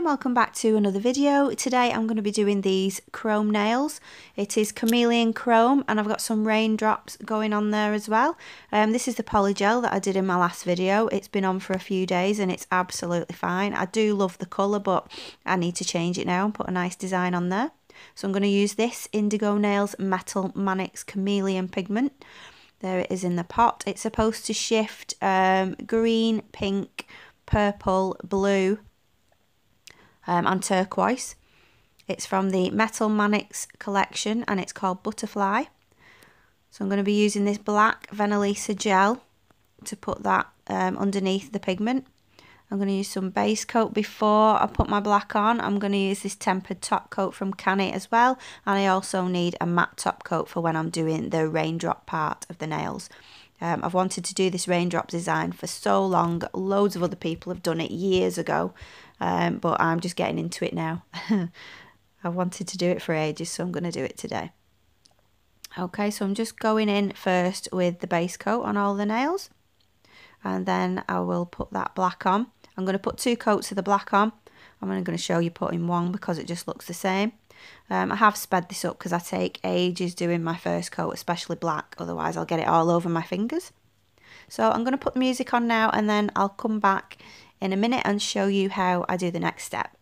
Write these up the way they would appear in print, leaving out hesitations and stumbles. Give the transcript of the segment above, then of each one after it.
and welcome back to another video. Today I'm going to be doing these chrome nails. It is Chameleon Chrome and I've got some raindrops going on there as well. This is the poly gel that I did in my last video. It's been on for a few days and it's absolutely fine. I do love the colour, but I need to change it now and put a nice design on there. So I'm going to use this Indigo Nails Metal Manix Chameleon pigment. There it is in the pot. It's supposed to shift green, pink, purple, blue and turquoise. It's from the Metal Manix collection and it's called Butterfly. So I'm going to be using this black Venalisa gel to put that underneath the pigment. I'm going to use some base coat before I put my black on. I'm going to use this tempered top coat from Canni as well, and I also need a matte top coat for when I'm doing the raindrop part of the nails. I've wanted to do this raindrop design for so long. Loads of other people have done it years ago, but I'm just getting into it now. I wanted to do it for ages, so I'm going to do it today. Okay, so I'm just going in first with the base coat on all the nails, and then I will put that black on. I'm going to put 2 coats of the black on. I'm only going to show you putting 1 because it just looks the same. I have sped this up because I take ages doing my first coat, especially black, otherwise I'll get it all over my fingers. So I'm going to put the music on now and then I'll come back in a minute and show you how I do the next step.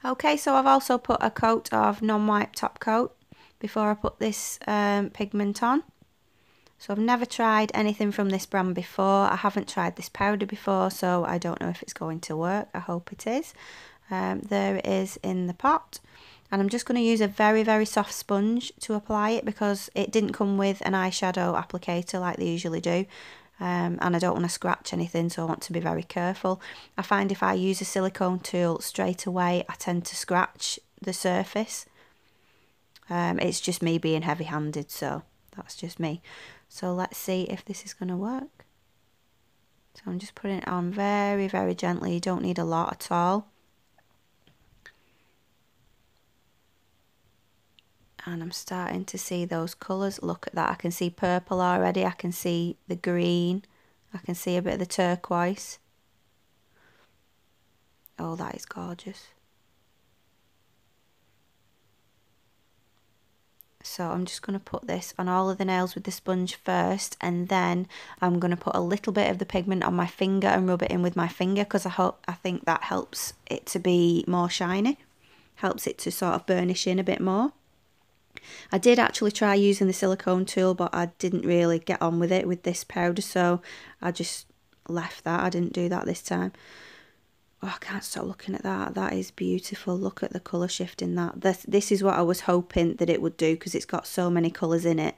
Okay, so I've also put a coat of non-wipe top coat before I put this pigment on. So I've never tried anything from this brand before. I haven't tried this powder before, so I don't know if it's going to work. I hope it is. There it is in the pot. And I'm just going to use a very, very soft sponge to apply it because it didn't come with an eyeshadow applicator like they usually do. And I don't want to scratch anything, so I want to be very careful. I find if I use a silicone tool straight away, I tend to scratch the surface. It's just me being heavy-handed, so that's just me. So let's see if this is going to work. So I'm just putting it on very, very gently. You don't need a lot at all. And I'm starting to see those colours. Look at that. I can see purple already. I can see the green. I can see a bit of the turquoise. Oh, that is gorgeous. So I'm just going to put this on all of the nails with the sponge first, and then I'm going to put a little bit of the pigment on my finger and rub it in with my finger, because I think that helps it to be more shiny, helps it to sort of burnish in a bit more. I did actually try using the silicone tool, but I didn't really get on with it with this powder, so I just left that. I didn't do that this time. Oh, I can't stop looking at that. That is beautiful. Look at the colour shift in that. This is what I was hoping that it would do, because it's got so many colours in it.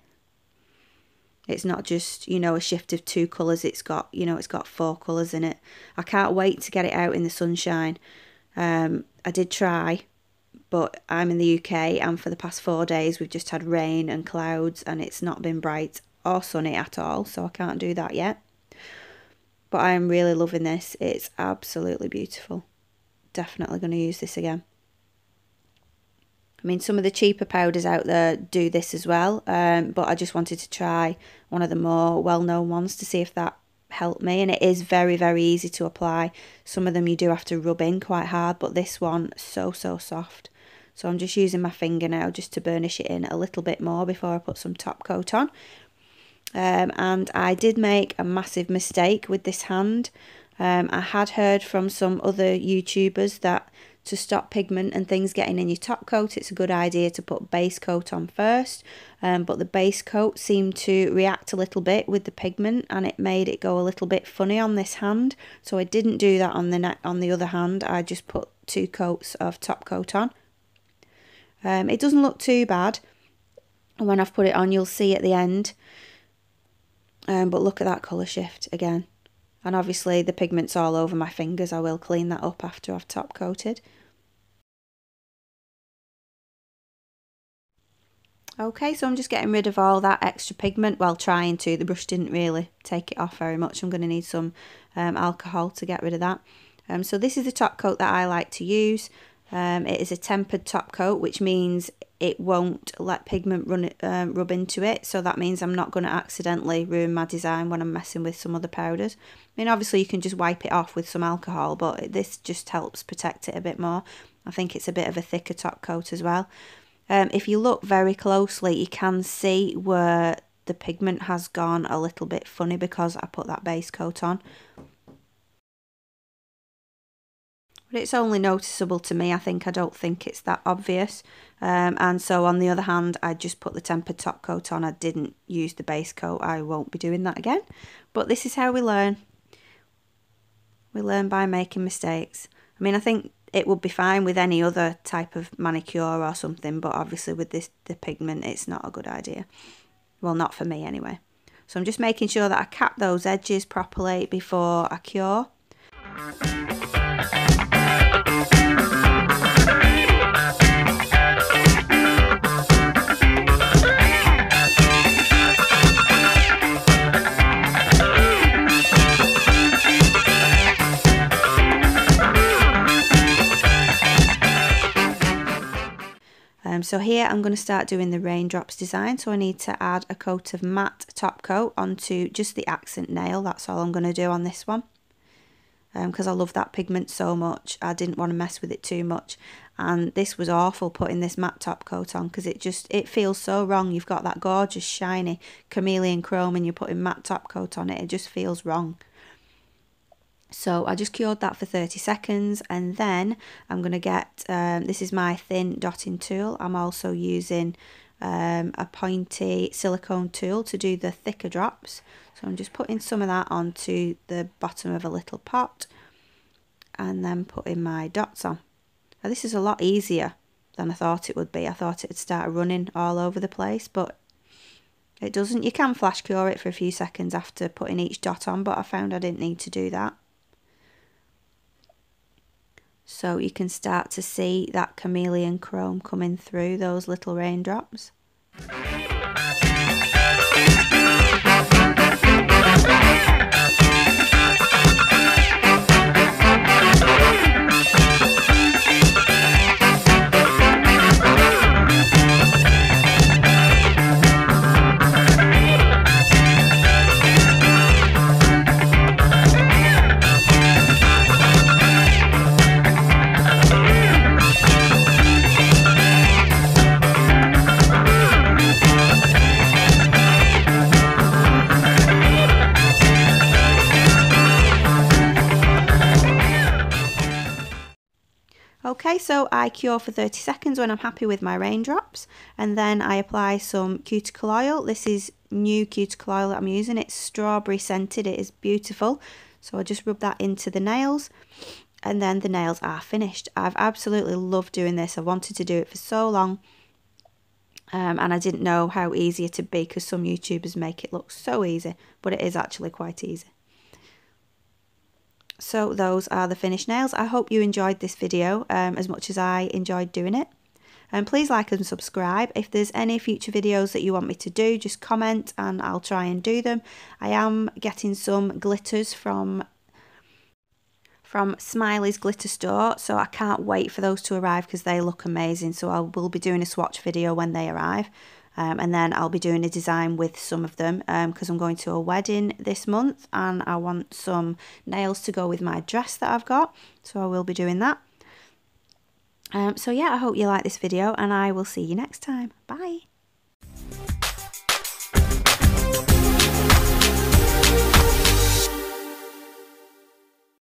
It's not just, you know, a shift of 2 colours. It's got, you know, it's got 4 colours in it. I can't wait to get it out in the sunshine. I did try, but I'm in the UK, and for the past 4 days we've just had rain and clouds, and it's not been bright or sunny at all, so I can't do that yet. But I am really loving this. It's absolutely beautiful. Definitely going to use this again. I mean, some of the cheaper powders out there do this as well, but I just wanted to try one of the more well-known ones to see if that helped me. And it is very, very easy to apply. Some of them you do have to rub in quite hard, but this one, so soft. So I'm just using my finger now just to burnish it in a little bit more before I put some top coat on. And I did make a massive mistake with this hand. I had heard from some other YouTubers that to stop pigment and things getting in your top coat, it's a good idea to put base coat on first, but the base coat seemed to react a little bit with the pigment, and it made it go a little bit funny on this hand, so I didn't do that on the other hand. I just put 2 coats of top coat on. It doesn't look too bad. When I've put it on, you'll see at the end. But look at that colour shift again. And obviously the pigment's all over my fingers. I will clean that up after I've top coated. Okay, so I'm just getting rid of all that extra pigment. Well, trying to. The brush didn't really take it off very much. I'm going to need some alcohol to get rid of that. So this is the top coat that I like to use. It is a tempered top coat, which means it won't let pigment rub into it. So that means I'm not going to accidentally ruin my design when I'm messing with some other powders. I mean, obviously you can just wipe it off with some alcohol, but this just helps protect it a bit more. I think it's a bit of a thicker top coat as well. If you look very closely, you can see where the pigment has gone a little bit funny because I put that base coat on. But it's only noticeable to me. I don't think it's that obvious. And so on the other hand, I just put the tempered top coat on. I didn't use the base coat. I won't be doing that again. But this is how we learn. We learn by making mistakes. I mean, I think it would be fine with any other type of manicure or something, but obviously with the pigment, it's not a good idea. Well, not for me anyway. So I'm just making sure that I cap those edges properly before I cure. So here I'm going to start doing the Raindrops design. So I need to add a coat of matte top coat onto just the accent nail. That's all I'm going to do on this one. Because I love that pigment so much. I didn't want to mess with it too much. And this was awful putting this matte top coat on, because it feels so wrong. You've got that gorgeous shiny chameleon chrome and you're putting matte top coat on it. It just feels wrong. So I just cured that for 30 seconds, and then I'm going to get, this is my thin dotting tool. I'm also using a pointy silicone tool to do the thicker drops. So I'm just putting some of that onto the bottom of a little pot and then putting my dots on. Now this is a lot easier than I thought it would be. I thought it would start running all over the place, but it doesn't. You can flash cure it for a few seconds after putting each dot on, but I found I didn't need to do that. So you can start to see that chameleon chrome coming through those little raindrops. Okay, so I cure for 30 seconds when I'm happy with my raindrops, and then I apply some cuticle oil. This is new cuticle oil that I'm using. It's strawberry scented. It is beautiful. So I just rub that into the nails, and then the nails are finished. I've absolutely loved doing this. I wanted to do it for so long, and I didn't know how easy it would be, because some YouTubers make it look so easy, but it is actually quite easy. So those are the finished nails. I hope you enjoyed this video as much as I enjoyed doing it. And please like and subscribe. If there's any future videos that you want me to do, just comment and I'll try and do them. I am getting some glitters from Smiley's glitter store, so I can't wait for those to arrive because they look amazing. So I will be doing a swatch video when they arrive. And then I'll be doing a design with some of them because I'm going to a wedding this month and I want some nails to go with my dress that I've got, so I will be doing that. So yeah, I hope you like this video and I will see you next time. Bye.